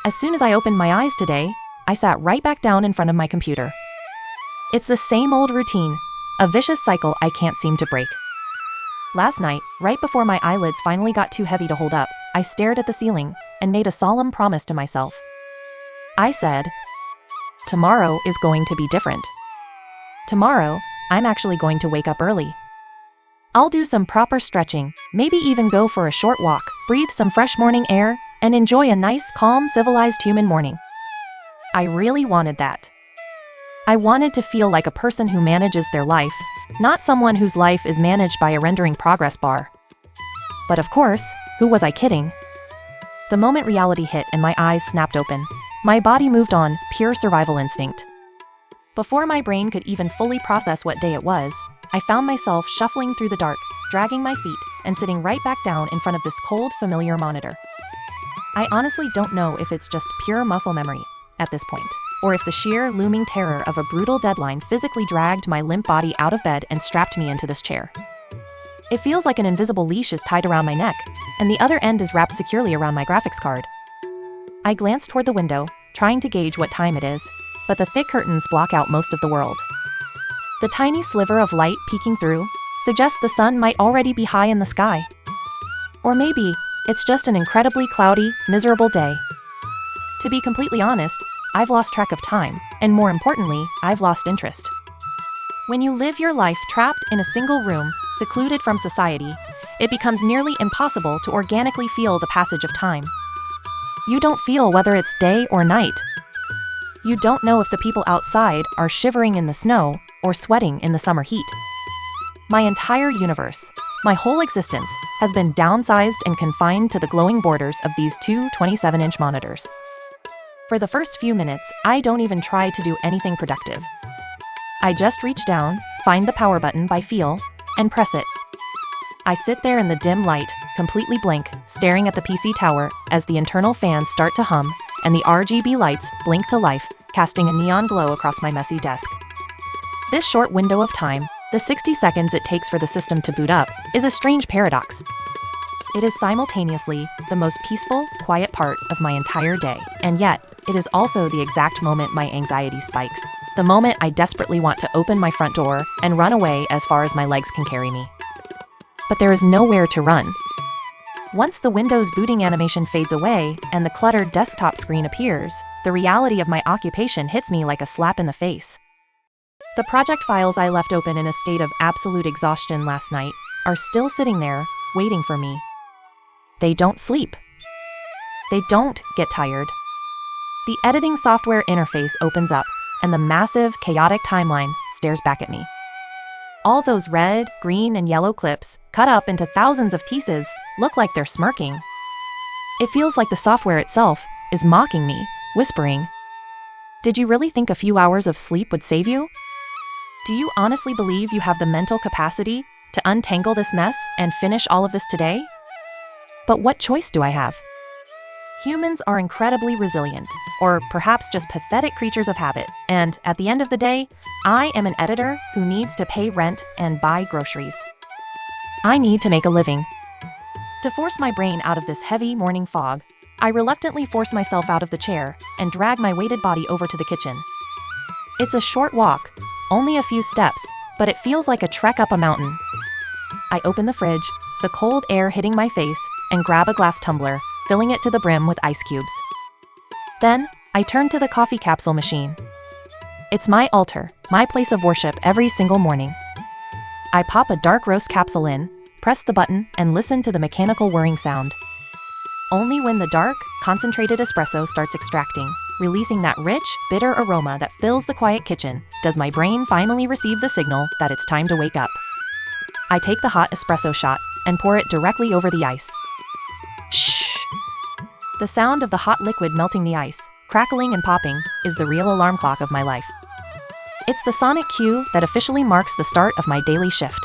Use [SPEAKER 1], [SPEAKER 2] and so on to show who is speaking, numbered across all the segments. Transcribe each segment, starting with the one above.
[SPEAKER 1] As soon as I opened my eyes today, I sat right back down in front of my computer. It's the same old routine, a vicious cycle I can't seem to break. Last night, right before my eyelids finally got too heavy to hold up, I stared at the ceiling and made a solemn promise to myself. I said, tomorrow is going to be different. Tomorrow, I'm actually going to wake up early. I'll do some proper stretching, maybe even go for a short walk, breathe some fresh morning air, and enjoy a nice, calm, civilized human morning. I really wanted that. I wanted to feel like a person who manages their life, not someone whose life is managed by a rendering progress bar. But of course, who was I kidding? The moment reality hit and my eyes snapped open, my body moved on, pure survival instinct. Before my brain could even fully process what day it was, I found myself shuffling through the dark, dragging my feet, and sitting right back down in front of this cold, familiar monitor. I honestly don't know if it's just pure muscle memory at this point, or if the sheer looming terror of a brutal deadline physically dragged my limp body out of bed and strapped me into this chair. It feels like an invisible leash is tied around my neck, and the other end is wrapped securely around my graphics card. I glance toward the window, trying to gauge what time it is, but the thick curtains block out most of the world. The tiny sliver of light peeking through suggests the sun might already be high in the sky. Or maybe it's just an incredibly cloudy, miserable day. To be completely honest, I've lost track of time, and more importantly, I've lost interest. When you live your life trapped in a single room, secluded from society, it becomes nearly impossible to organically feel the passage of time. You don't feel whether it's day or night. You don't know if the people outside are shivering in the snow or sweating in the summer heat. My entire universe, my whole existence, has been downsized and confined to the glowing borders of these two 27-inch monitors. For the first few minutes, I don't even try to do anything productive. I just reach down, find the power button by feel, and press it. I sit there in the dim light, completely blank, staring at the PC tower as the internal fans start to hum and the RGB lights blink to life, casting a neon glow across my messy desk. This short window of time, the 60 seconds it takes for the system to boot up, is a strange paradox. It is simultaneously the most peaceful, quiet part of my entire day, and yet, it is also the exact moment my anxiety spikes. The moment I desperately want to open my front door and run away as far as my legs can carry me. But there is nowhere to run. Once the Windows booting animation fades away and the cluttered desktop screen appears, the reality of my occupation hits me like a slap in the face. The project files I left open in a state of absolute exhaustion last night are still sitting there, waiting for me. They don't sleep. They don't get tired. The editing software interface opens up, and the massive, chaotic timeline stares back at me. All those red, green, and yellow clips, cut up into thousands of pieces, look like they're smirking. It feels like the software itself is mocking me, whispering, "Did you really think a few hours of sleep would save you? Do you honestly believe you have the mental capacity to untangle this mess and finish all of this today? But what choice do I have?" Humans are incredibly resilient, or perhaps just pathetic creatures of habit, and at the end of the day, I am an editor who needs to pay rent and buy groceries. I need to make a living. To force my brain out of this heavy morning fog, I reluctantly force myself out of the chair and drag my weighted body over to the kitchen. It's a short walk, only a few steps, but it feels like a trek up a mountain. I open the fridge, the cold air hitting my face, and grab a glass tumbler, filling it to the brim with ice cubes. Then, I turn to the coffee capsule machine. It's my altar, my place of worship every single morning. I pop a dark roast capsule in, press the button, and listen to the mechanical whirring sound. Only when the dark, concentrated espresso starts extracting, releasing that rich, bitter aroma that fills the quiet kitchen, does my brain finally receive the signal that it's time to wake up. I take the hot espresso shot and pour it directly over the ice. Shh! The sound of the hot liquid melting the ice, crackling and popping, is the real alarm clock of my life. It's the sonic cue that officially marks the start of my daily shift.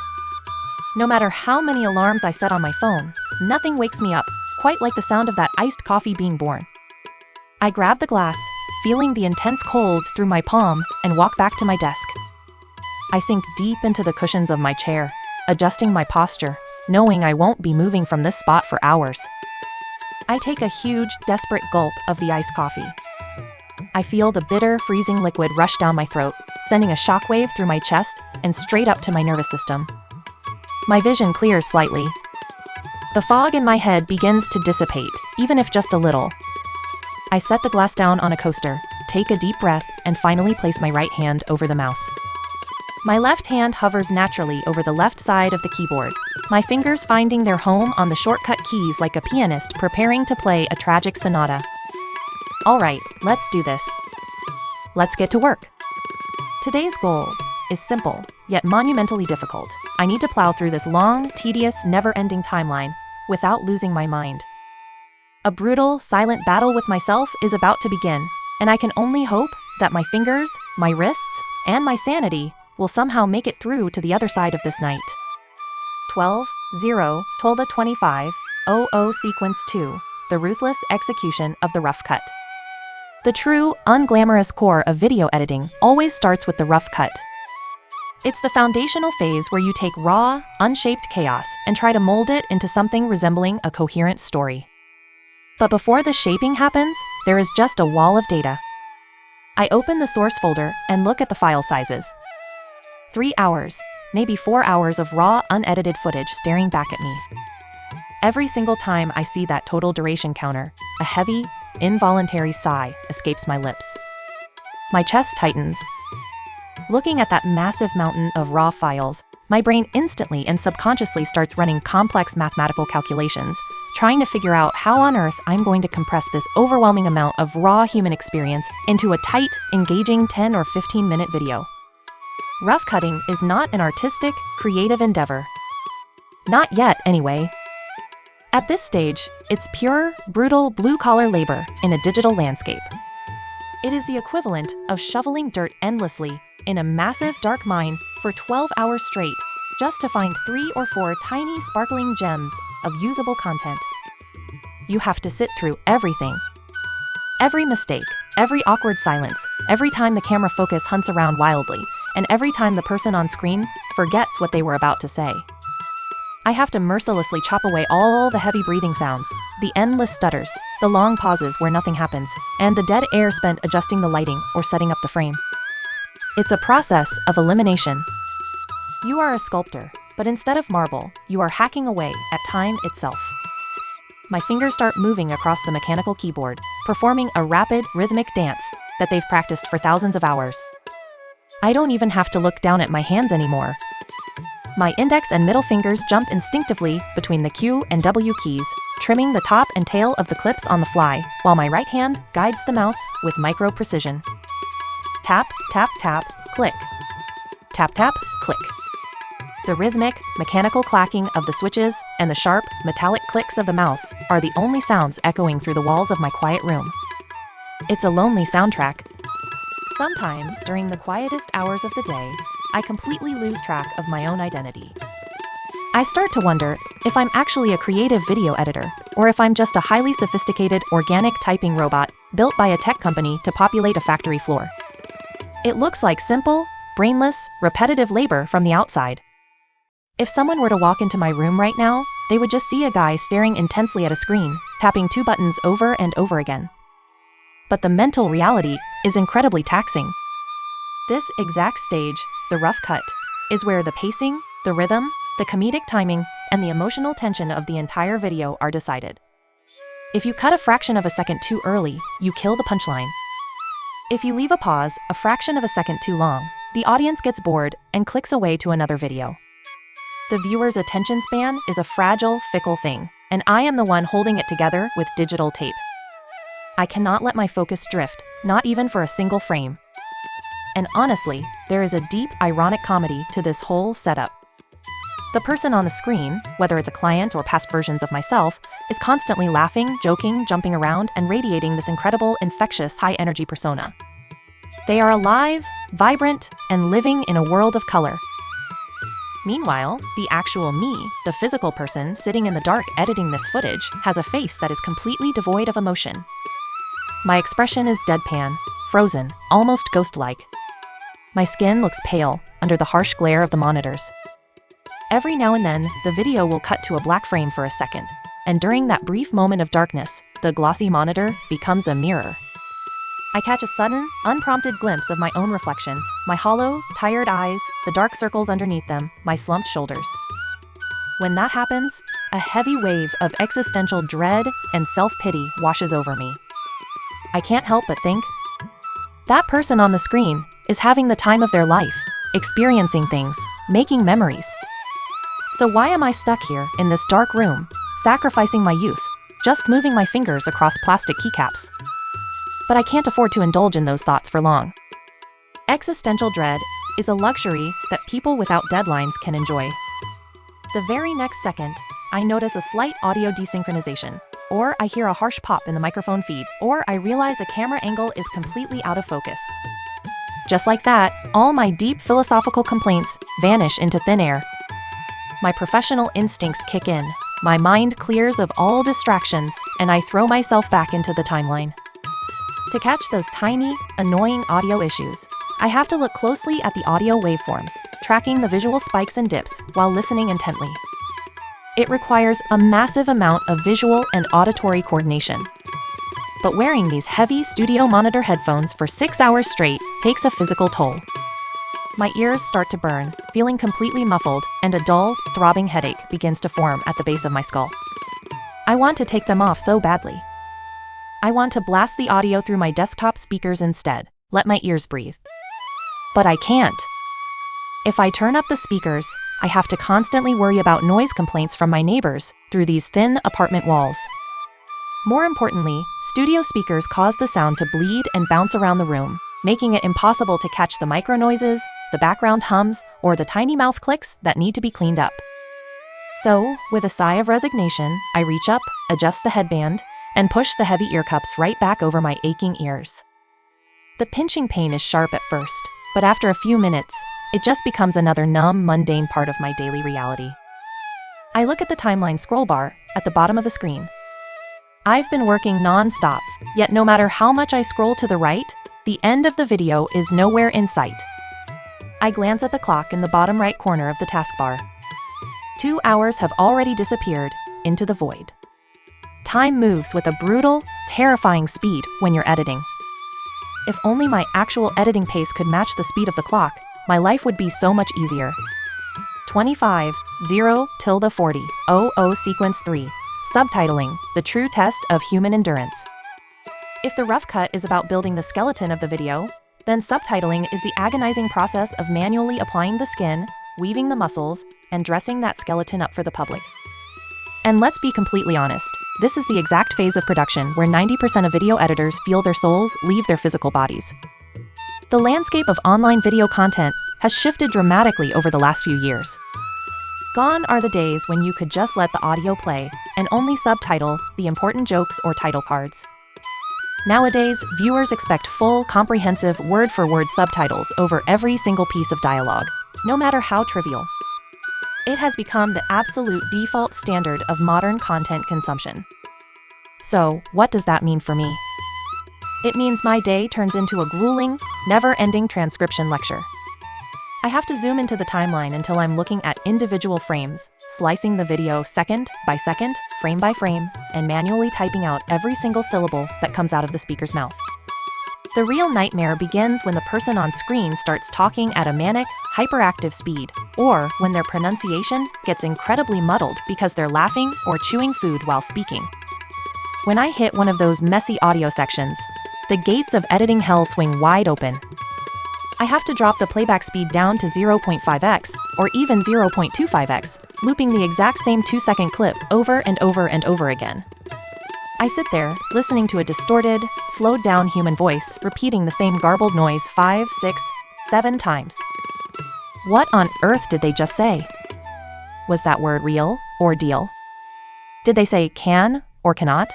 [SPEAKER 1] No matter how many alarms I set on my phone, nothing wakes me up quite like the sound of that iced coffee being born. I grab the glass, feeling the intense cold through my palm, and walk back to my desk. I sink deep into the cushions of my chair, adjusting my posture, knowing I won't be moving from this spot for hours. I take a huge, desperate gulp of the iced coffee. I feel the bitter, freezing liquid rush down my throat, sending a shockwave through my chest and straight up to my nervous system. My vision clears slightly. The fog in my head begins to dissipate, even if just a little. I set the glass down on a coaster, take a deep breath, and finally place my right hand over the mouse. My left hand hovers naturally over the left side of the keyboard, my fingers finding their home on the shortcut keys like a pianist preparing to play a tragic sonata. Alright, let's do this. Let's get to work. Today's goal is simple, yet monumentally difficult. I need to plow through this long, tedious, never-ending timeline without losing my mind. A brutal, silent battle with myself is about to begin, and I can only hope that my fingers, my wrists, and my sanity will somehow make it through to the other side of this night. 12-0, Tolda 25-00 Sequence 2, the ruthless execution of the rough cut. The true, unglamorous core of video editing always starts with the rough cut. It's the foundational phase where you take raw, unshaped chaos and try to mold it into something resembling a coherent story. But before the shaping happens, there is just a wall of data. I open the source folder and look at the file sizes. 3 hours, maybe 4 hours of raw, unedited footage staring back at me. Every single time I see that total duration counter, a heavy, involuntary sigh escapes my lips. My chest tightens. Looking at that massive mountain of raw files, my brain instantly and subconsciously starts running complex mathematical calculations, trying to figure out how on earth I'm going to compress this overwhelming amount of raw human experience into a tight, engaging 10 or 15-minute video. Rough cutting is not an artistic, creative endeavor. Not yet, anyway. At this stage, it's pure, brutal, blue-collar labor in a digital landscape. It is the equivalent of shoveling dirt endlessly in a massive dark mine for 12 hours straight, just to find 3 or 4 tiny sparkling gems of usable content. You have to sit through everything. Every mistake, every awkward silence, every time the camera focus hunts around wildly, and every time the person on screen forgets what they were about to say. I have to mercilessly chop away all the heavy breathing sounds, the endless stutters, the long pauses where nothing happens, and the dead air spent adjusting the lighting or setting up the frame. It's a process of elimination. You are a sculptor, but instead of marble, you are hacking away at time itself. My fingers start moving across the mechanical keyboard, performing a rapid, rhythmic dance that they've practiced for thousands of hours. I don't even have to look down at my hands anymore. My index and middle fingers jump instinctively between the Q and W keys, trimming the top and tail of the clips on the fly, while my right hand guides the mouse with micro precision. Tap, tap, tap, click. Tap, tap, click. The rhythmic, mechanical clacking of the switches and the sharp, metallic clicks of the mouse are the only sounds echoing through the walls of my quiet room. It's a lonely soundtrack. Sometimes, during the quietest hours of the day, I completely lose track of my own identity. I start to wonder if I'm actually a creative video editor, or if I'm just a highly sophisticated organic typing robot built by a tech company to populate a factory floor. It looks like simple, brainless, repetitive labor from the outside. If someone were to walk into my room right now, they would just see a guy staring intensely at a screen, tapping 2 buttons over and over again. But the mental reality is incredibly taxing. This exact stage, the rough cut, is where the pacing, the rhythm, the comedic timing, and the emotional tension of the entire video are decided. If you cut a fraction of a second too early, you kill the punchline. If you leave a pause a fraction of a second too long, the audience gets bored and clicks away to another video. The viewer's attention span is a fragile, fickle thing, and I am the one holding it together with digital tape. I cannot let my focus drift, not even for a single frame. And honestly, there is a deep, ironic comedy to this whole setup. The person on the screen, whether it's a client or past versions of myself, is constantly laughing, joking, jumping around, and radiating this incredible, infectious, high-energy persona. They are alive, vibrant, and living in a world of color. Meanwhile, the actual me, the physical person sitting in the dark editing this footage, has a face that is completely devoid of emotion. My expression is deadpan, frozen, almost ghost-like. My skin looks pale under the harsh glare of the monitors. Every now and then, the video will cut to a black frame for a second, and during that brief moment of darkness, the glossy monitor becomes a mirror. I catch a sudden, unprompted glimpse of my own reflection, my hollow, tired eyes, the dark circles underneath them, my slumped shoulders. When that happens, a heavy wave of existential dread and self-pity washes over me. I can't help but think, that person on the screen is having the time of their life, experiencing things, making memories. So why am I stuck here in this dark room, sacrificing my youth, just moving my fingers across plastic keycaps? But I can't afford to indulge in those thoughts for long. Existential dread is a luxury that people without deadlines can enjoy. The very next second, I notice a slight audio desynchronization, or I hear a harsh pop in the microphone feed, or I realize a camera angle is completely out of focus. Just like that, all my deep philosophical complaints vanish into thin air. My professional instincts kick in, my mind clears of all distractions, and I throw myself back into the timeline. To catch those tiny, annoying audio issues, I have to look closely at the audio waveforms, tracking the visual spikes and dips while listening intently. It requires a massive amount of visual and auditory coordination. But wearing these heavy studio monitor headphones for 6 hours straight takes a physical toll. My ears start to burn, feeling completely muffled, and a dull, throbbing headache begins to form at the base of my skull. I want to take them off so badly. I want to blast the audio through my desktop speakers instead, let my ears breathe. But I can't. If I turn up the speakers, I have to constantly worry about noise complaints from my neighbors through these thin apartment walls. More importantly, studio speakers cause the sound to bleed and bounce around the room, making it impossible to catch the micro noises, the background hums, or the tiny mouth clicks that need to be cleaned up. So, with a sigh of resignation, I reach up, adjust the headband, and push the heavy ear cups right back over my aching ears. The pinching pain is sharp at first, but after a few minutes, it just becomes another numb, mundane part of my daily reality. I look at the timeline scroll bar at the bottom of the screen. I've been working non-stop, yet no matter how much I scroll to the right, the end of the video is nowhere in sight. I glance at the clock in the bottom right corner of the taskbar. 2 hours have already disappeared into the void. Time moves with a brutal, terrifying speed when you're editing. If only my actual editing pace could match the speed of the clock, my life would be so much easier. 25, 0, tilde 40, 00 sequence 3. Subtitling, the true test of human endurance. If the rough cut is about building the skeleton of the video, then subtitling is the agonizing process of manually applying the skin, weaving the muscles, and dressing that skeleton up for the public. And let's be completely honest, this is the exact phase of production where 90% of video editors feel their souls leave their physical bodies. The landscape of online video content has shifted dramatically over the last few years. Gone are the days when you could just let the audio play and only subtitle the important jokes or title cards. Nowadays, viewers expect full, comprehensive, word-for-word subtitles over every single piece of dialogue, no matter how trivial. It has become the absolute default standard of modern content consumption. So, what does that mean for me? It means my day turns into a grueling, never-ending transcription lecture. I have to zoom into the timeline until I'm looking at individual frames, slicing the video second by second, frame by frame, and manually typing out every single syllable that comes out of the speaker's mouth. The real nightmare begins when the person on screen starts talking at a manic, hyperactive speed, or when their pronunciation gets incredibly muddled because they're laughing or chewing food while speaking. When I hit one of those messy audio sections, the gates of editing hell swing wide open. I have to drop the playback speed down to 0.5x, or even 0.25x, looping the exact same 2-second clip over and over and over again. I sit there, listening to a distorted, slowed-down human voice repeating the same garbled noise 5, 6, 7 times. What on earth did they just say? Was that word real or deal? Did they say can or cannot?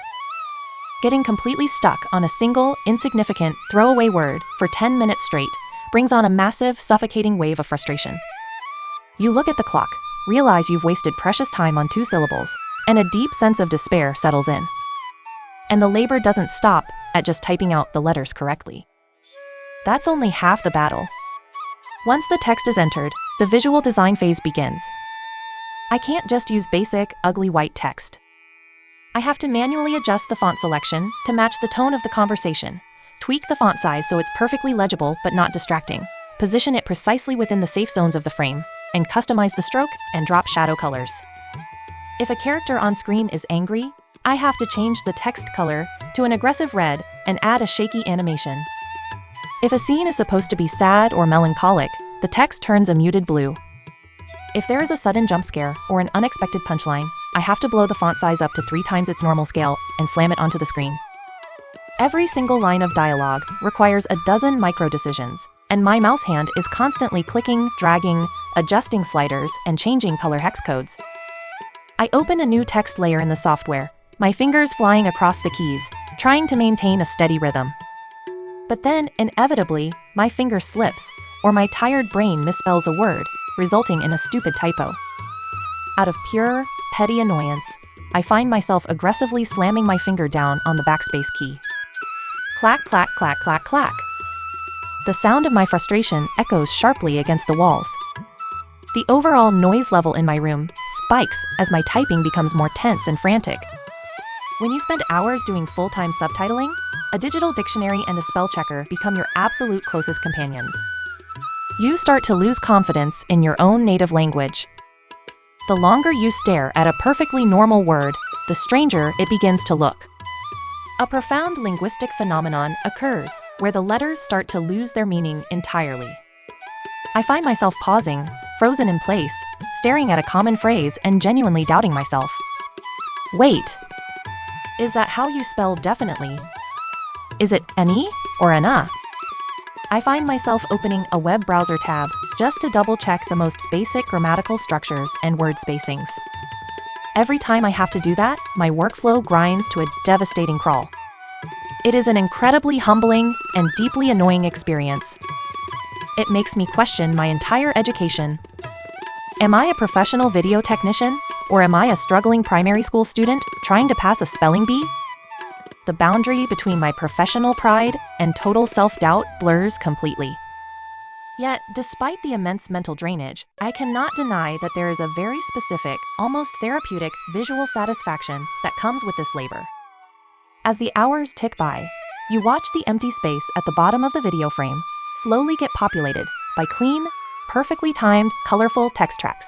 [SPEAKER 1] Getting completely stuck on a single, insignificant, throwaway word for 10 minutes straight brings on a massive, suffocating wave of frustration. You look at the clock, realize you've wasted precious time on 2 syllables, and a deep sense of despair settles in. And the labor doesn't stop at just typing out the letters correctly. That's only half the battle. Once the text is entered, the visual design phase begins. I can't just use basic, ugly white text. I have to manually adjust the font selection to match the tone of the conversation, tweak the font size so it's perfectly legible but not distracting, position it precisely within the safe zones of the frame, and customize the stroke and drop shadow colors. If a character on screen is angry, I have to change the text color to an aggressive red and add a shaky animation. If a scene is supposed to be sad or melancholic, the text turns a muted blue. If there is a sudden jump scare or an unexpected punchline, I have to blow the font size up to 3 times its normal scale and slam it onto the screen. Every single line of dialogue requires a dozen micro decisions, and my mouse hand is constantly clicking, dragging, adjusting sliders, and changing color hex codes. I open a new text layer in the software, my fingers flying across the keys, trying to maintain a steady rhythm. But then, inevitably, my finger slips, or my tired brain misspells a word, resulting in a stupid typo. Out of pure, petty annoyance, I find myself aggressively slamming my finger down on the backspace key. Clack, clack, clack, clack, clack. The sound of my frustration echoes sharply against the walls. The overall noise level in my room spikes as my typing becomes more tense and frantic. When you spend hours doing full-time subtitling, a digital dictionary and a spell checker become your absolute closest companions. You start to lose confidence in your own native language. The longer you stare at a perfectly normal word, the stranger it begins to look. A profound linguistic phenomenon occurs where the letters start to lose their meaning entirely. I find myself pausing, frozen in place, staring at a common phrase and genuinely doubting myself. Wait, is that how you spell definitely? Is it any or ana? I find myself opening a web browser tab just to double-check the most basic grammatical structures and word spacings. Every time I have to do that, my workflow grinds to a devastating crawl. It is an incredibly humbling and deeply annoying experience. It makes me question my entire education. Am I a professional video technician, or am I a struggling primary school student trying to pass a spelling bee? The boundary between my professional pride and total self-doubt blurs completely. Yet, despite the immense mental drainage, I cannot deny that there is a very specific, almost therapeutic visual satisfaction that comes with this labor. As the hours tick by, you watch the empty space at the bottom of the video frame slowly get populated by clean, perfectly timed, colorful text tracks.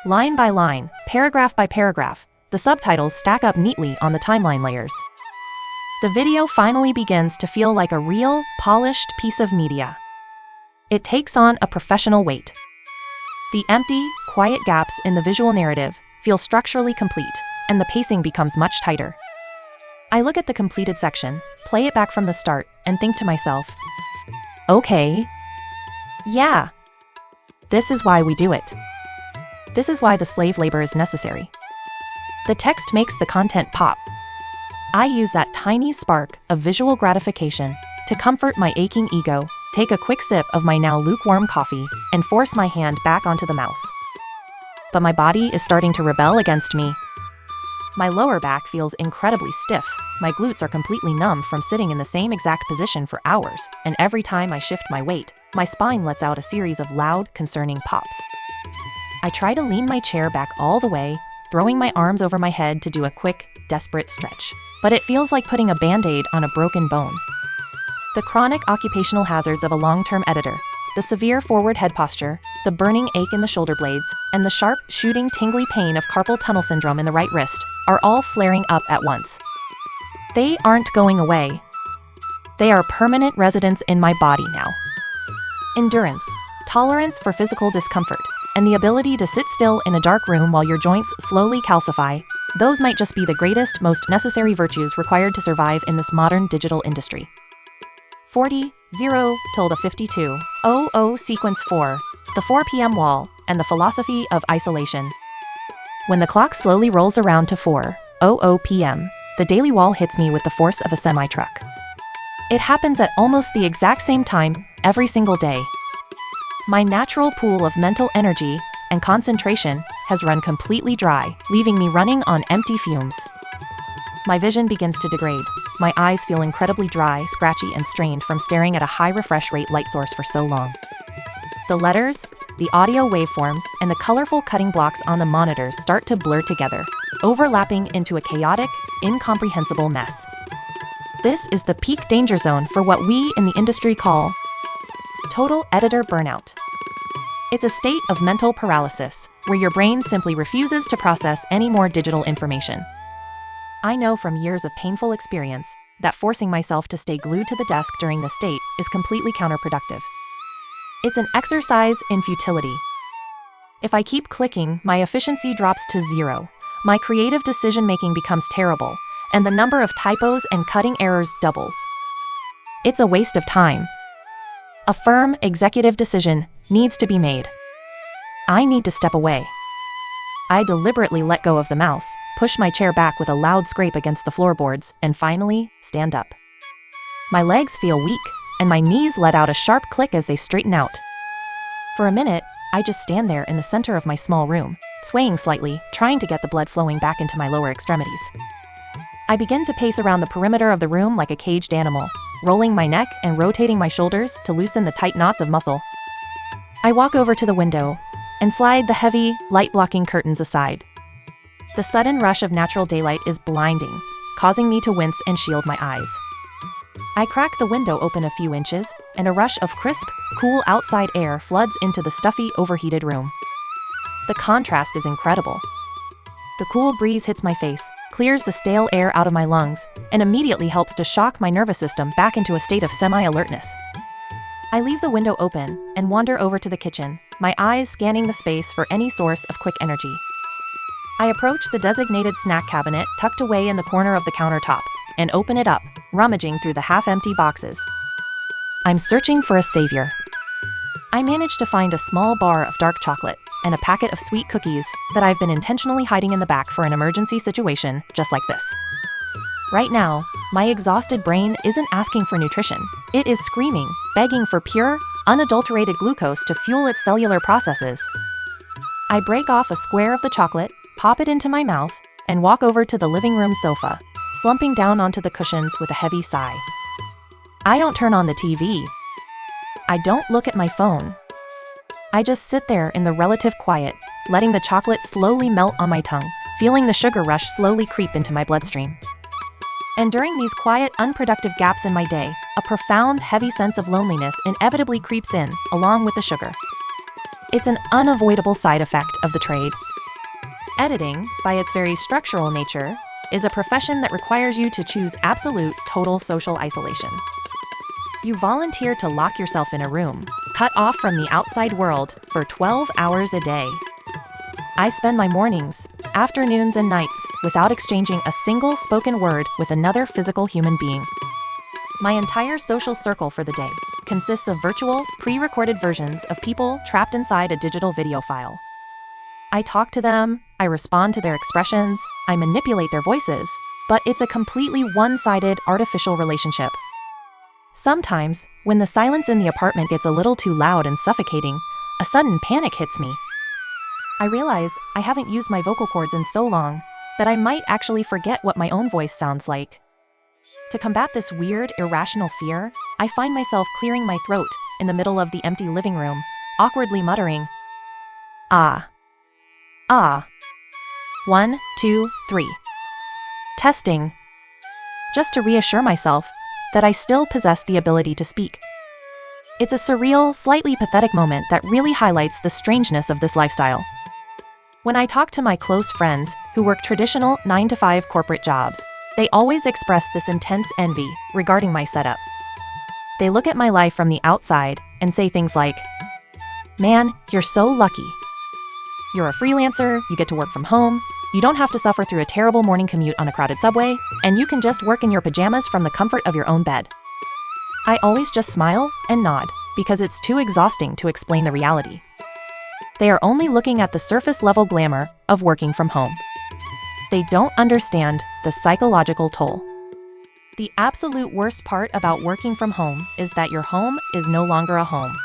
[SPEAKER 1] Line by line, paragraph by paragraph, the subtitles stack up neatly on the timeline layers. The video finally begins to feel like a real, polished piece of media. It takes on a professional weight. The empty, quiet gaps in the visual narrative feel structurally complete, and the pacing becomes much tighter. I look at the completed section, play it back from the start, and think to myself, okay, yeah, this is why we do it. This is why the slave labor is necessary. The text makes the content pop. I use that tiny spark of visual gratification to comfort my aching ego, take a quick sip of my now lukewarm coffee, and force my hand back onto the mouse. But my body is starting to rebel against me. My lower back feels incredibly stiff, my glutes are completely numb from sitting in the same exact position for hours, and every time I shift my weight, my spine lets out a series of loud, concerning pops. I try to lean my chair back all the way, throwing my arms over my head to do a quick, desperate stretch. But it feels like putting a band-aid on a broken bone. The chronic occupational hazards of a long-term editor, the severe forward head posture, the burning ache in the shoulder blades, and the sharp, shooting, tingly pain of carpal tunnel syndrome in the right wrist, are all flaring up at once. They aren't going away. They are permanent residents in my body now. Endurance, tolerance for physical discomfort, and the ability to sit still in a dark room while your joints slowly calcify, those might just be the greatest, most necessary virtues required to survive in this modern digital industry. 40, 0, tilde 52, 00, sequence 4, the 4 p.m. wall, and the philosophy of isolation. When the clock slowly rolls around to 4:00 p.m., the daily wall hits me with the force of a semi-truck. It happens at almost the exact same time, every single day. My natural pool of mental energy and concentration has run completely dry, leaving me running on empty fumes. My vision begins to degrade. My eyes feel incredibly dry, scratchy, and strained from staring at a high refresh rate light source for so long. The letters, the audio waveforms, and the colorful cutting blocks on the monitors start to blur together, overlapping into a chaotic, incomprehensible mess. This is the peak danger zone for what we in the industry call total editor burnout. It's a state of mental paralysis where your brain simply refuses to process any more digital information. I know from years of painful experience that forcing myself to stay glued to the desk during this state is completely counterproductive. It's an exercise in futility. If I keep clicking, my efficiency drops to zero, my creative decision-making becomes terrible, and the number of typos and cutting errors doubles. It's a waste of time. A firm executive decision needs to be made. I need to step away. I deliberately let go of the mouse, push my chair back with a loud scrape against the floorboards, and finally, stand up. My legs feel weak, and my knees let out a sharp click as they straighten out. For a minute, I just stand there in the center of my small room, swaying slightly, trying to get the blood flowing back into my lower extremities. I begin to pace around the perimeter of the room like a caged animal, rolling my neck and rotating my shoulders to loosen the tight knots of muscle. I walk over to the window and slide the heavy, light-blocking curtains aside. The sudden rush of natural daylight is blinding, causing me to wince and shield my eyes. I crack the window open a few inches, and a rush of crisp, cool outside air floods into the stuffy, overheated room. The contrast is incredible. The cool breeze hits my face, clears the stale air out of my lungs, and immediately helps to shock my nervous system back into a state of semi-alertness. I leave the window open and wander over to the kitchen, my eyes scanning the space for any source of quick energy. I approach the designated snack cabinet tucked away in the corner of the countertop and open it up, rummaging through the half-empty boxes. I'm searching for a savior. I manage to find a small bar of dark chocolate and a packet of sweet cookies that I've been intentionally hiding in the back for an emergency situation just like this. Right now, my exhausted brain isn't asking for nutrition. It is screaming, begging for pure, unadulterated glucose to fuel its cellular processes. I break off a square of the chocolate, pop it into my mouth, and walk over to the living room sofa, slumping down onto the cushions with a heavy sigh. I don't turn on the TV. I don't look at my phone. I just sit there in the relative quiet, letting the chocolate slowly melt on my tongue, feeling the sugar rush slowly creep into my bloodstream. And during these quiet, unproductive gaps in my day, a profound, heavy sense of loneliness inevitably creeps in, along with the sugar. It's an unavoidable side effect of the trade. Editing, by its very structural nature, is a profession that requires you to choose absolute, total social isolation. You volunteer to lock yourself in a room, cut off from the outside world, for 12 hours a day. I spend my mornings, afternoons, and nights without exchanging a single spoken word with another physical human being. My entire social circle for the day consists of virtual, pre-recorded versions of people trapped inside a digital video file. I talk to them, I respond to their expressions, I manipulate their voices, but it's a completely one-sided, artificial relationship. Sometimes, when the silence in the apartment gets a little too loud and suffocating, a sudden panic hits me. I realize I haven't used my vocal cords in so long that I might actually forget what my own voice sounds like. To combat this weird, irrational fear, I find myself clearing my throat in the middle of the empty living room, awkwardly muttering, "Ah. Ah. 1, 2, 3. Testing." Just to reassure myself that I still possess the ability to speak. It's a surreal, slightly pathetic moment that really highlights the strangeness of this lifestyle. When I talk to my close friends who work traditional 9-to-5 corporate jobs, they always express this intense envy regarding my setup. They look at my life from the outside and say things like, "Man, you're so lucky. You're a freelancer, you get to work from home, you don't have to suffer through a terrible morning commute on a crowded subway, and you can just work in your pajamas from the comfort of your own bed." I always just smile and nod, because it's too exhausting to explain the reality. They are only looking at the surface-level glamour of working from home. They don't understand the psychological toll. The absolute worst part about working from home is that your home is no longer a home.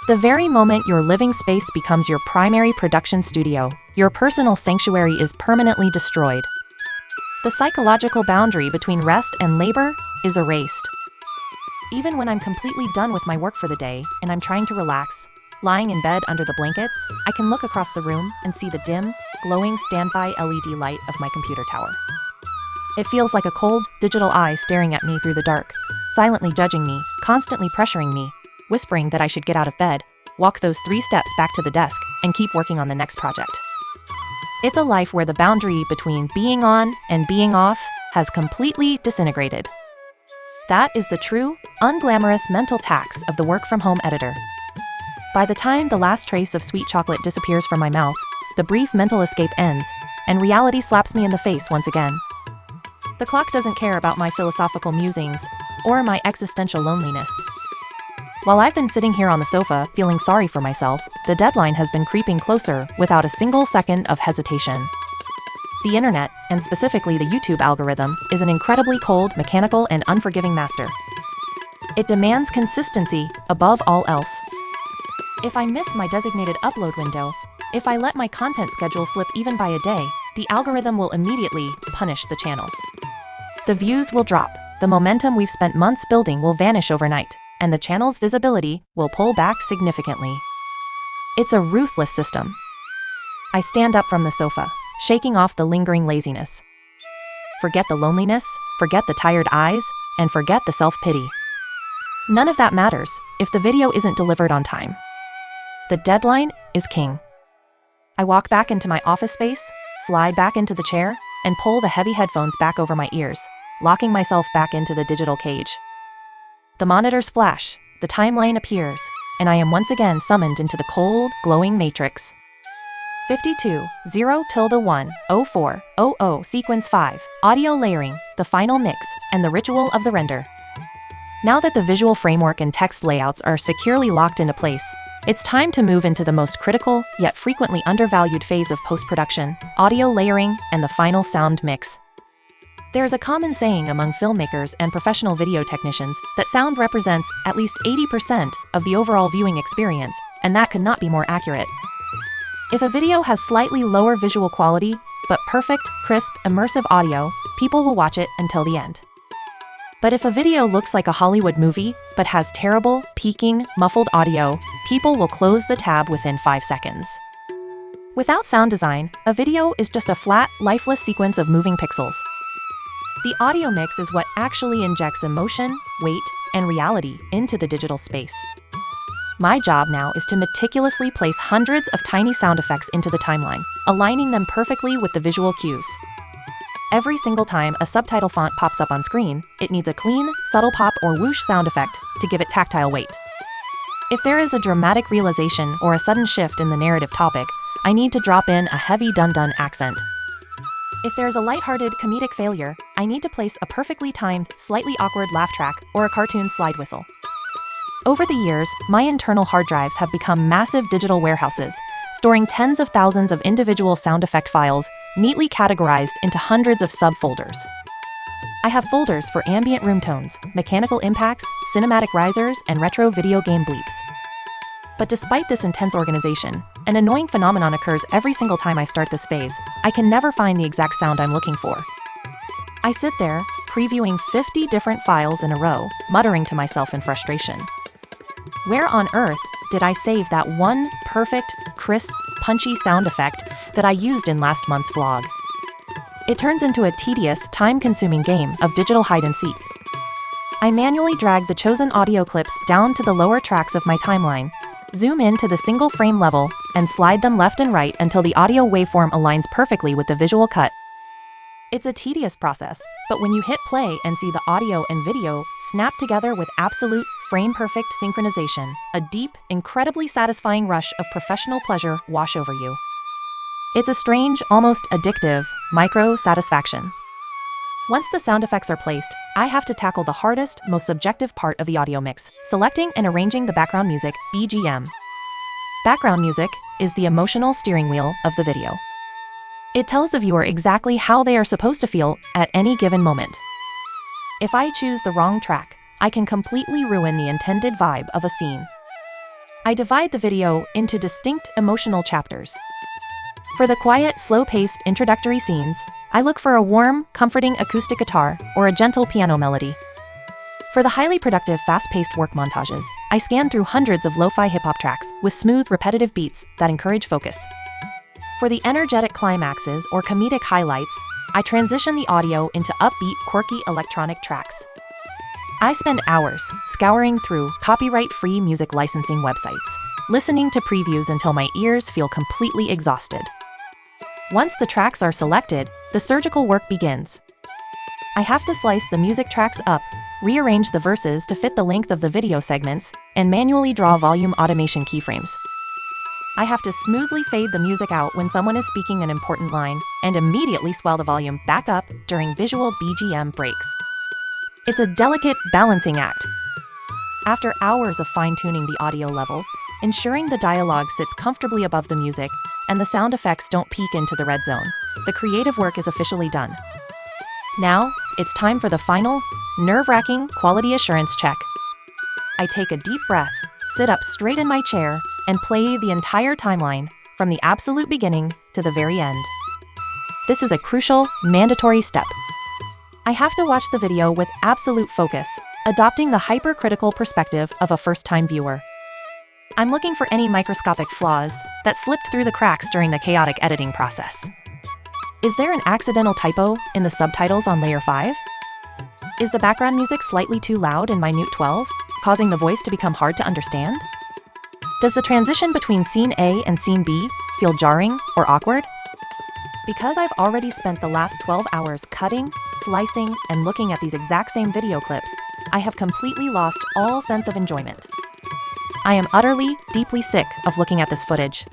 [SPEAKER 1] The very moment your living space becomes your primary production studio, your personal sanctuary is permanently destroyed. The psychological boundary between rest and labor is erased. Even when I'm completely done with my work for the day and I'm trying to relax, Lying in bed under the blankets, I can look across the room and see the dim, glowing standby LED light of my computer tower. It feels like a cold, digital eye staring at me through the dark, silently judging me, constantly pressuring me, whispering that I should get out of bed, walk those 3 steps back to the desk, and keep working on the next project. It's a life where the boundary between being on and being off has completely disintegrated. That is the true, unglamorous mental tax of the work-from-home editor. By the time the last trace of sweet chocolate disappears from my mouth, the brief mental escape ends, and reality slaps me in the face once again. The clock doesn't care about my philosophical musings or my existential loneliness. While I've been sitting here on the sofa feeling sorry for myself, the deadline has been creeping closer without a single second of hesitation. The internet, and specifically the YouTube algorithm, is an incredibly cold, mechanical, and unforgiving master. It demands consistency above all else. If I miss my designated upload window, if I let my content schedule slip even by a day, the algorithm will immediately punish the channel. The views will drop, the momentum we've spent months building will vanish overnight, and the channel's visibility will pull back significantly. It's a ruthless system. I stand up from the sofa, shaking off the lingering laziness. Forget the loneliness, forget the tired eyes, and forget the self-pity. None of that matters if the video isn't delivered on time. The deadline is king. I walk back into my office space, slide back into the chair, and pull the heavy headphones back over my ears, locking myself back into the digital cage. The monitors flash, the timeline appears, and I am once again summoned into the cold, glowing matrix. 52:0-1-04:00 Sequence 5, Audio Layering, the final mix, and the ritual of the render. Now that the visual framework and text layouts are securely locked into place, it's time to move into the most critical, yet frequently undervalued phase of post-production, audio layering, and the final sound mix. There is a common saying among filmmakers and professional video technicians that sound represents at least 80% of the overall viewing experience, and that could not be more accurate. If a video has slightly lower visual quality, but perfect, crisp, immersive audio, people will watch it until the end. But if a video looks like a Hollywood movie, but has terrible, peaking, muffled audio, people will close the tab within 5 seconds. Without sound design, a video is just a flat, lifeless sequence of moving pixels. The audio mix is what actually injects emotion, weight, and reality into the digital space. My job now is to meticulously place hundreds of tiny sound effects into the timeline, aligning them perfectly with the visual cues. Every single time a subtitle font pops up on screen, it needs a clean, subtle pop or whoosh sound effect to give it tactile weight. If there is a dramatic realization or a sudden shift in the narrative topic, I need to drop in a heavy dun-dun accent. If there is a lighthearted comedic failure, I need to place a perfectly timed, slightly awkward laugh track or a cartoon slide whistle. Over the years, my internal hard drives have become massive digital warehouses, storing tens of thousands of individual sound effect files, neatly categorized into hundreds of subfolders. I have folders for ambient room tones, mechanical impacts, cinematic risers, and retro video game bleeps. But despite this intense organization, an annoying phenomenon occurs every single time I start this phase. I can never find the exact sound I'm looking for. I sit there, previewing 50 different files in a row, muttering to myself in frustration. Where on earth did I save that one perfect, crisp, punchy sound effect that I used in last month's vlog? It turns into a tedious, time-consuming game of digital hide-and-seek. I manually drag the chosen audio clips down to the lower tracks of my timeline, zoom in to the single frame level, and slide them left and right until the audio waveform aligns perfectly with the visual cut. It's a tedious process, but when you hit play and see the audio and video snap together with absolute, frame-perfect synchronization, a deep, incredibly satisfying rush of professional pleasure wash over you. It's a strange, almost addictive, micro-satisfaction. Once the sound effects are placed, I have to tackle the hardest, most subjective part of the audio mix, selecting and arranging the background music, BGM. Background music is the emotional steering wheel of the video. It tells the viewer exactly how they are supposed to feel at any given moment. If I choose the wrong track, I can completely ruin the intended vibe of a scene. I divide the video into distinct emotional chapters. For the quiet, slow-paced introductory scenes, I look for a warm, comforting acoustic guitar or a gentle piano melody. For the highly productive, fast-paced work montages, I scan through hundreds of lo-fi hip-hop tracks with smooth, repetitive beats that encourage focus. For the energetic climaxes or comedic highlights, I transition the audio into upbeat, quirky electronic tracks. I spend hours scouring through copyright-free music licensing websites, listening to previews until my ears feel completely exhausted. Once the tracks are selected, the surgical work begins. I have to slice the music tracks up, rearrange the verses to fit the length of the video segments, and manually draw volume automation keyframes. I have to smoothly fade the music out when someone is speaking an important line, and immediately swell the volume back up during visual BGM breaks. It's a delicate balancing act. After hours of fine-tuning the audio levels, ensuring the dialogue sits comfortably above the music, and the sound effects don't peek into the red zone, the creative work is officially done. Now, it's time for the final, nerve-wracking quality assurance check. I take a deep breath, sit up straight in my chair, and play the entire timeline, from the absolute beginning to the very end. This is a crucial, mandatory step. I have to watch the video with absolute focus, adopting the hypercritical perspective of a first-time viewer. I'm looking for any microscopic flaws that slipped through the cracks during the chaotic editing process. Is there an accidental typo in the subtitles on layer 5? Is the background music slightly too loud in minute 12, causing the voice to become hard to understand? Does the transition between scene A and scene B feel jarring or awkward? Because I've already spent the last 12 hours cutting, slicing, and looking at these exact same video clips, I have completely lost all sense of enjoyment. I am utterly, deeply sick of looking at this footage.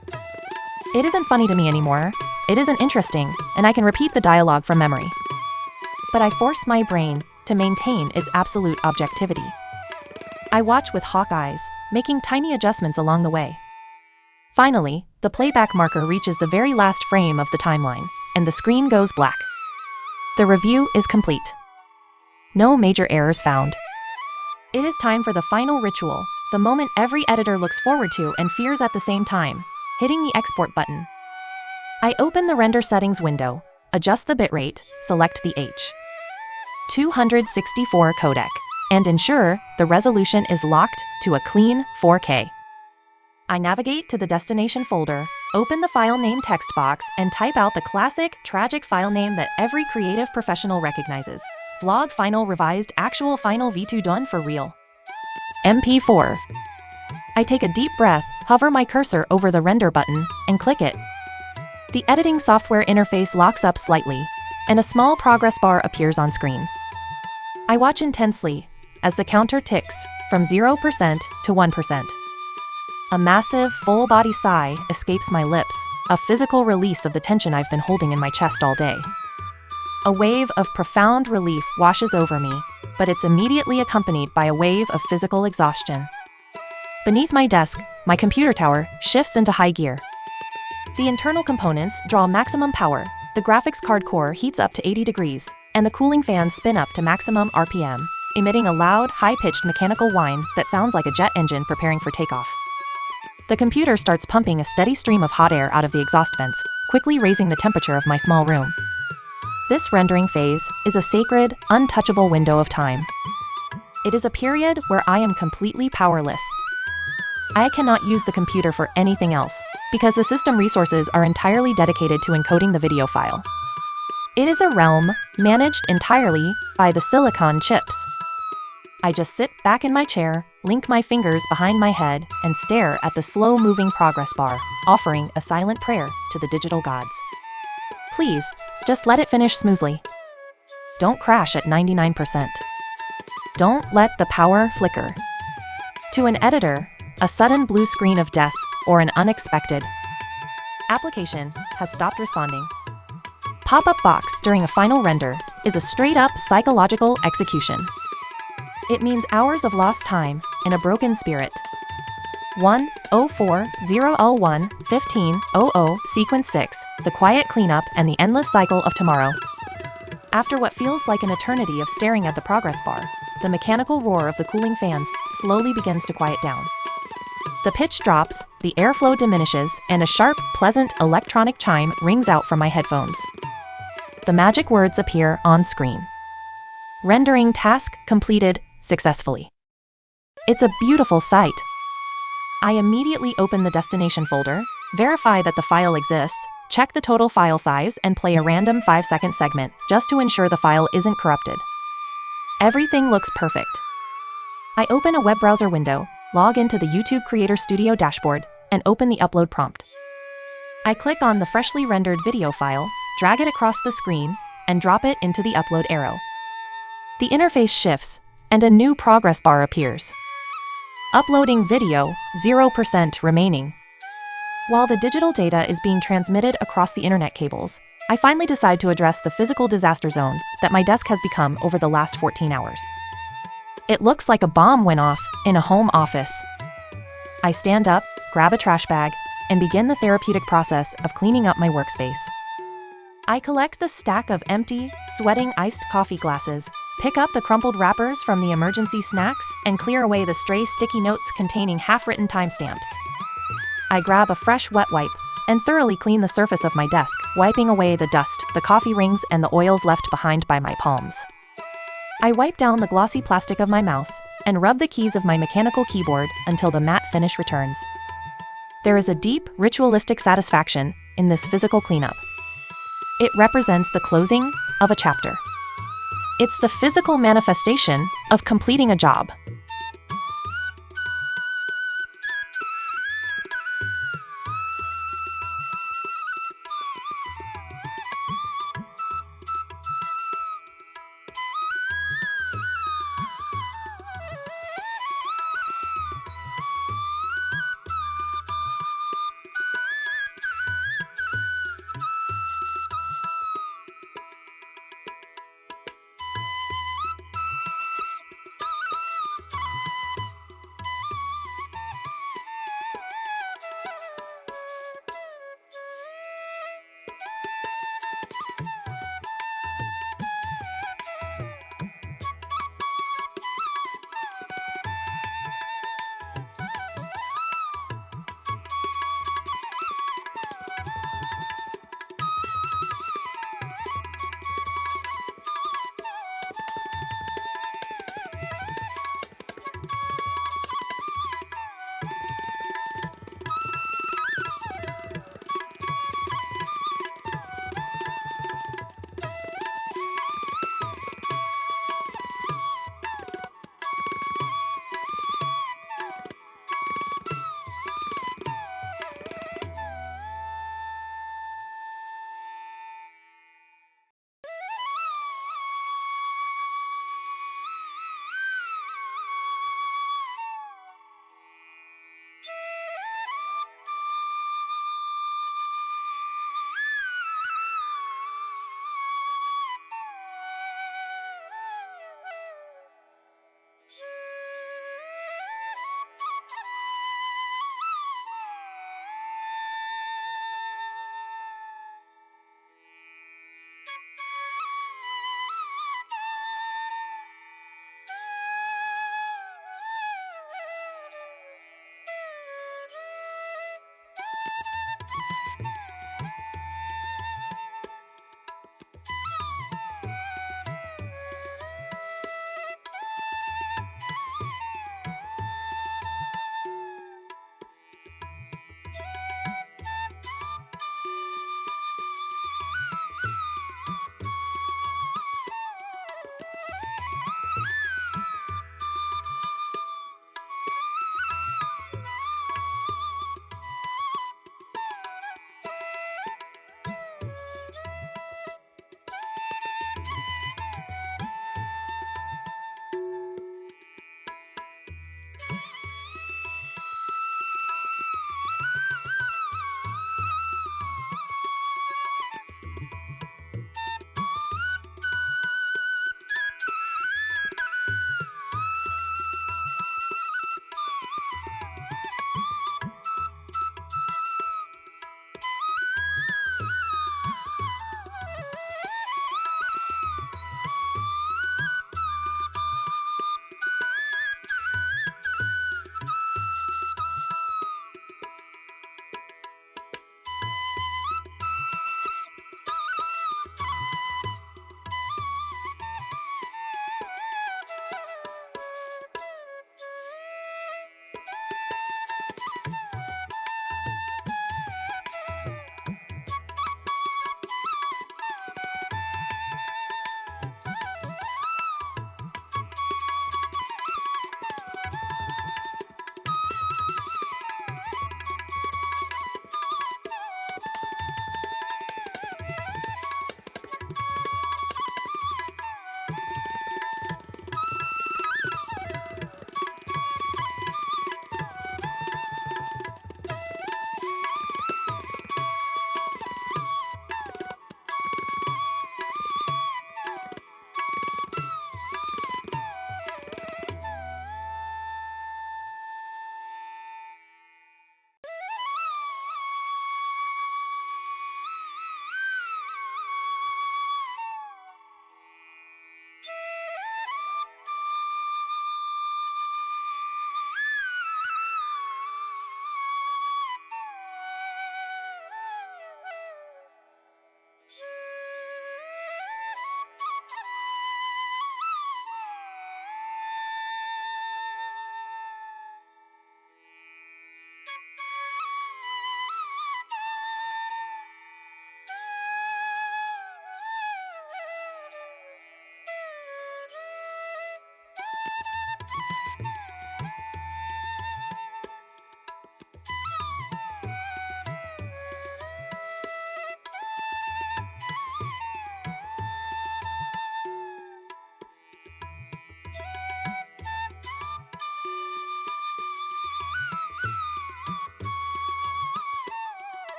[SPEAKER 1] It isn't funny to me anymore, it isn't interesting, and I can repeat the dialogue from memory. But I force my brain to maintain its absolute objectivity. I watch with hawk eyes, making tiny adjustments along the way. Finally, the playback marker reaches the very last frame of the timeline, and the screen goes black. The review is complete. No major errors found. It is time for the final ritual, the moment every editor looks forward to and fears at the same time, hitting the export button. I open the render settings window, adjust the bitrate, select the H.264 codec, and ensure the resolution is locked to a clean 4K. I navigate to the destination folder, open the file name text box, and type out the classic, tragic file name that every creative professional recognizes. Vlog Final Revised Actual Final V2 Done for Real. MP4. I take a deep breath, hover my cursor over the render button, and click it. The editing software interface locks up slightly, and a small progress bar appears on screen. I watch intensely as the counter ticks from 0% to 1%. A massive, full-body sigh escapes my lips, a physical release of the tension I've been holding in my chest all day. A wave of profound relief washes over me, but it's immediately accompanied by a wave of physical exhaustion. Beneath my desk, my computer tower shifts into high gear. The internal components draw maximum power, the graphics card core heats up to 80 degrees, and the cooling fans spin up to maximum RPM, emitting a loud, high-pitched mechanical whine that sounds like a jet engine preparing for takeoff. The computer starts pumping a steady stream of hot air out of the exhaust vents, quickly raising the temperature of my small room. This rendering phase is a sacred, untouchable window of time. It is a period where I am completely powerless. I cannot use the computer for anything else, because the system resources are entirely dedicated to encoding the video file. It is a realm managed entirely by the silicon chips. I just sit back in my chair, link my fingers behind my head, and stare at the slow-moving progress bar, offering a silent prayer to the digital gods. Please, just let it finish smoothly. Don't crash at 99%. Don't let the power flicker. To an editor, a sudden blue screen of death or an unexpected application has stopped responding. Pop-up box during a final render is a straight-up psychological execution. It means hours of lost time in a broken spirit. 1040L11500 Sequence 6, the quiet cleanup and the endless cycle of tomorrow. After what feels like an eternity of staring at the progress bar, the mechanical roar of the cooling fans slowly begins to quiet down. The pitch drops, the airflow diminishes, and a sharp, pleasant electronic chime rings out from my headphones. The magic words appear on screen. Rendering task completed successfully. It's a beautiful sight. I immediately open the destination folder, verify that the file exists, check the total file size, and play a random 5-second segment just to ensure the file isn't corrupted. Everything looks perfect. I open a web browser window, log into the YouTube Creator Studio dashboard, and open the upload prompt. I click on the freshly rendered video file, drag it across the screen, and drop it into the upload arrow. The interface shifts, and a new progress bar appears. Uploading video, 0% remaining. While the digital data is being transmitted across the internet cables, I finally decide to address the physical disaster zone that my desk has become over the last 14 hours. It looks like a bomb went off in a home office. I stand up, grab a trash bag, and begin the therapeutic process of cleaning up my workspace. I collect the stack of empty, sweating iced coffee glasses, pick up the crumpled wrappers from the emergency snacks, and clear away the stray sticky notes containing half-written timestamps. I grab a fresh wet wipe and thoroughly clean the surface of my desk, wiping away the dust, the coffee rings, and the oils left behind by my palms. I wipe down the glossy plastic of my mouse and rub the keys of my mechanical keyboard until the matte finish returns. There is a deep, ritualistic satisfaction in this physical cleanup. It represents the closing of a chapter. It's the physical manifestation of completing a job.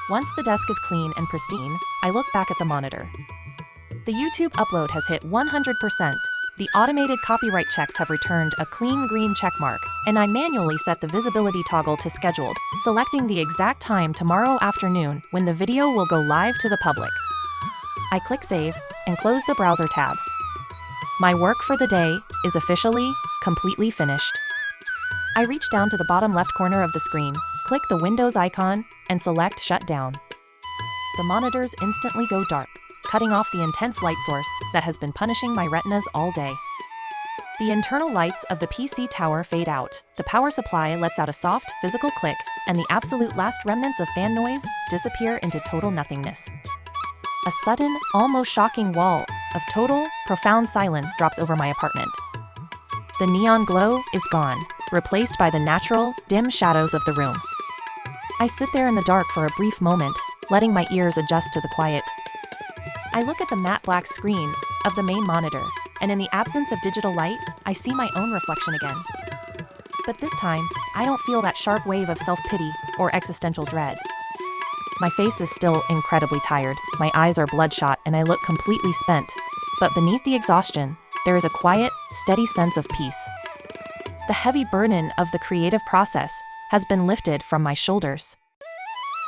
[SPEAKER 1] Once the desk is clean and pristine, I look back at the monitor. The YouTube upload has hit 100%. The automated copyright checks have returned a clean green checkmark, and I manually set the visibility toggle to scheduled, selecting the exact time tomorrow afternoon when the video will go live to the public. I click save and close the browser tab. My work for the day is officially, completely finished. I reach down to the bottom left corner of the screen, click the Windows icon, and select Shut Down. The monitors instantly go dark, cutting off the intense light source that has been punishing my retinas all day. The internal lights of the PC tower fade out, the power supply lets out a soft, physical click, and the absolute last remnants of fan noise disappear into total nothingness. A sudden, almost shocking wall of total, profound silence drops over my apartment. The neon glow is gone, replaced by the natural, dim shadows of the room. I sit there in the dark for a brief moment, letting my ears adjust to the quiet. I look at the matte black screen of the main monitor, and in the absence of digital light, I see my own reflection again. But this time, I don't feel that sharp wave of self-pity or existential dread. My face is still incredibly tired, my eyes are bloodshot, and I look completely spent. But beneath the exhaustion, there is a quiet, steady sense of peace. The heavy burden of the creative process has been lifted from my shoulders.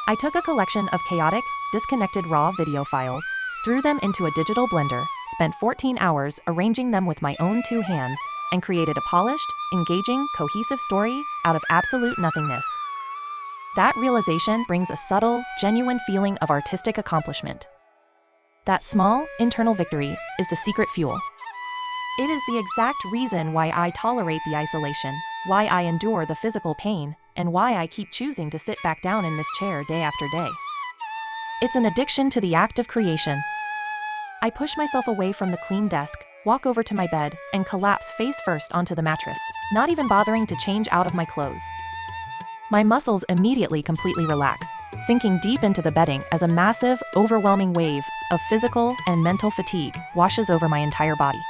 [SPEAKER 1] I took a collection of chaotic, disconnected raw video files, threw them into a digital blender, spent 14 hours arranging them with my own two hands, and created a polished, engaging, cohesive story out of absolute nothingness. That realization brings a subtle, genuine feeling of artistic accomplishment. That small, internal victory is the secret fuel. It is the exact reason why I tolerate the isolation, why I endure the physical pain, and why I keep choosing to sit back down in this chair day after day. It's an addiction to the act of creation. I push myself away from the clean desk, walk over to my bed, and collapse face first onto the mattress, not even bothering to change out of my clothes. My muscles immediately completely relax, sinking deep into the bedding as a massive, overwhelming wave of physical and mental fatigue washes over my entire body.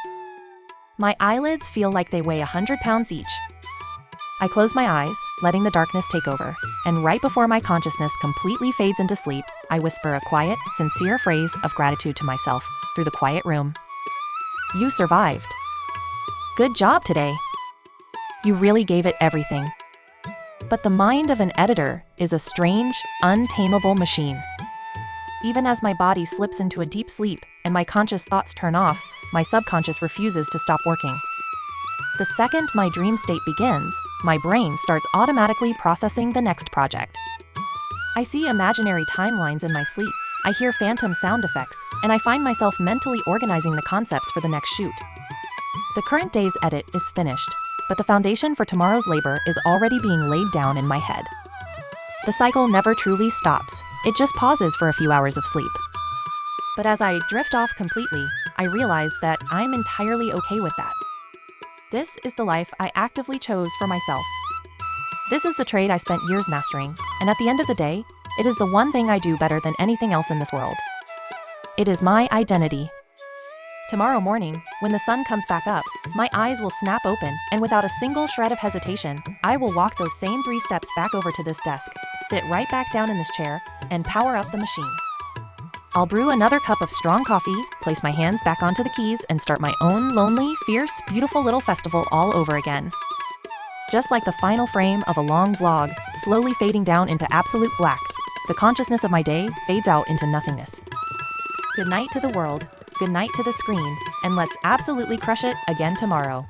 [SPEAKER 1] My eyelids feel like they weigh 100 pounds each. I close my eyes, letting the darkness take over, and right before my consciousness completely fades into sleep, I whisper a quiet, sincere phrase of gratitude to myself through the quiet room. You survived. Good job today. You really gave it everything. But the mind of an editor is a strange, untamable machine. Even as my body slips into a deep sleep and my conscious thoughts turn off, my subconscious refuses to stop working. The second my dream state begins, my brain starts automatically processing the next project. I see imaginary timelines in my sleep, I hear phantom sound effects, and I find myself mentally organizing the concepts for the next shoot. The current day's edit is finished, but the foundation for tomorrow's labor is already being laid down in my head. The cycle never truly stops, it just pauses for a few hours of sleep. But as I drift off completely, I realize that I'm entirely okay with that. This is the life I actively chose for myself. This is the trade I spent years mastering, and at the end of the day, it is the one thing I do better than anything else in this world. It is my identity. Tomorrow morning, when the sun comes back up, my eyes will snap open, and without a single shred of hesitation, I will walk those same 3 steps back over to this desk, sit right back down in this chair, and power up the machine. I'll brew another cup of strong coffee, place my hands back onto the keys, and start my own lonely, fierce, beautiful little festival all over again. Just like the final frame of a long vlog, slowly fading down into absolute black, the consciousness of my day fades out into nothingness. Good night to the world, good night to the screen, and let's absolutely crush it again tomorrow.